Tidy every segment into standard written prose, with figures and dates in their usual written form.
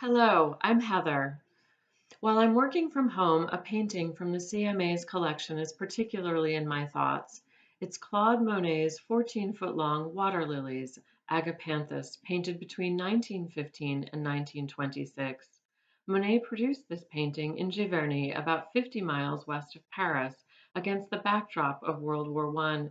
Hello, I'm Heather. While I'm working from home, a painting from the CMA's collection is particularly in my thoughts. It's Claude Monet's 14-foot-long Water Lilies, Agapanthus, painted between 1915 and 1926. Monet produced this painting in Giverny, about 50 miles west of Paris, against the backdrop of World War I.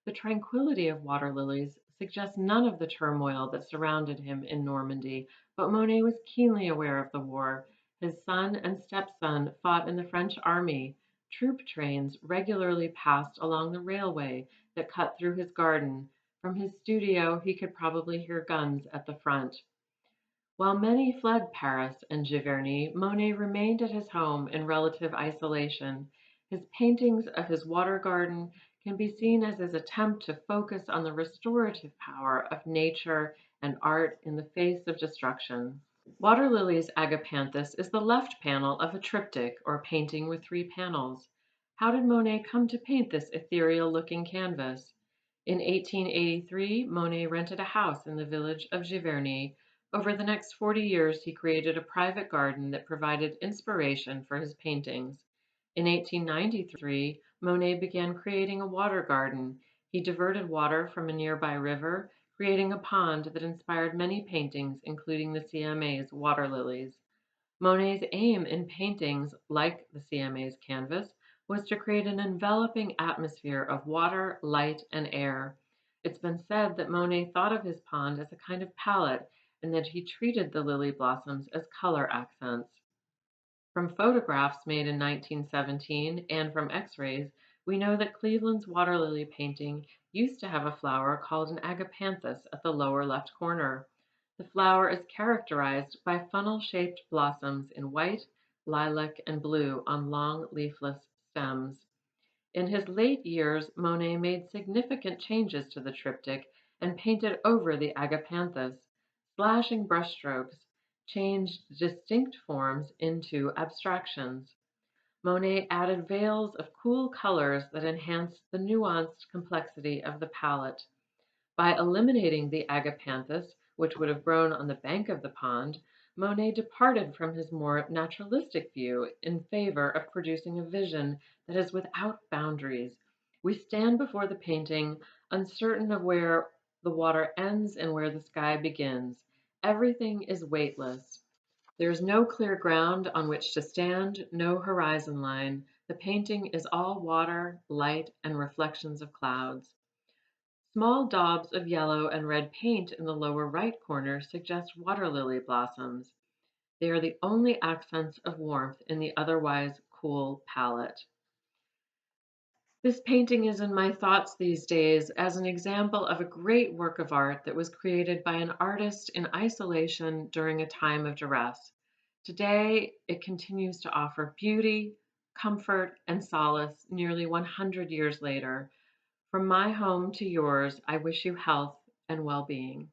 The tranquility of Water Lilies suggests none of the turmoil that surrounded him in Normandy, but Monet was keenly aware of the war. His son and stepson fought in the French army. Troop trains regularly passed along the railway that cut through his garden. From his studio, he could probably hear guns at the front. While many fled Paris and Giverny, Monet remained at his home in relative isolation. His paintings of his water garden can be seen as his attempt to focus on the restorative power of nature and art in the face of destruction. Water Lilies Agapanthus is the left panel of a triptych or painting with three panels. How did Monet come to paint this ethereal-looking canvas? In 1883, Monet rented a house in the village of Giverny. Over the next 40 years, he created a private garden that provided inspiration for his paintings. In 1893, Monet began creating a water garden. He diverted water from a nearby river, creating a pond that inspired many paintings, including the CMA's Water Lilies. Monet's aim in paintings like the CMA's canvas was to create an enveloping atmosphere of water, light, and air. It's been said that Monet thought of his pond as a kind of palette and that he treated the lily blossoms as color accents. From photographs made in 1917 and from X-rays, we know that Cleveland's water lily painting used to have a flower called an agapanthus at the lower left corner. The flower is characterized by funnel-shaped blossoms in white, lilac, and blue on long leafless stems. In his late years, Monet made significant changes to the triptych and painted over the agapanthus. Slashing brushstrokes changed distinct forms into abstractions. Monet added veils of cool colors that enhanced the nuanced complexity of the palette. By eliminating the agapanthus, which would have grown on the bank of the pond, Monet departed from his more naturalistic view in favor of producing a vision that is without boundaries. We stand before the painting, uncertain of where the water ends and where the sky begins. Everything is weightless. There is no clear ground on which to stand, no horizon line. The painting is all water, light, and reflections of clouds. Small daubs of yellow and red paint in the lower right corner suggest water lily blossoms. They are the only accents of warmth in the otherwise cool palette. This painting is in my thoughts these days as an example of a great work of art that was created by an artist in isolation during a time of duress. Today, it continues to offer beauty, comfort, and solace nearly 100 years later. From my home to yours, I wish you health and well-being.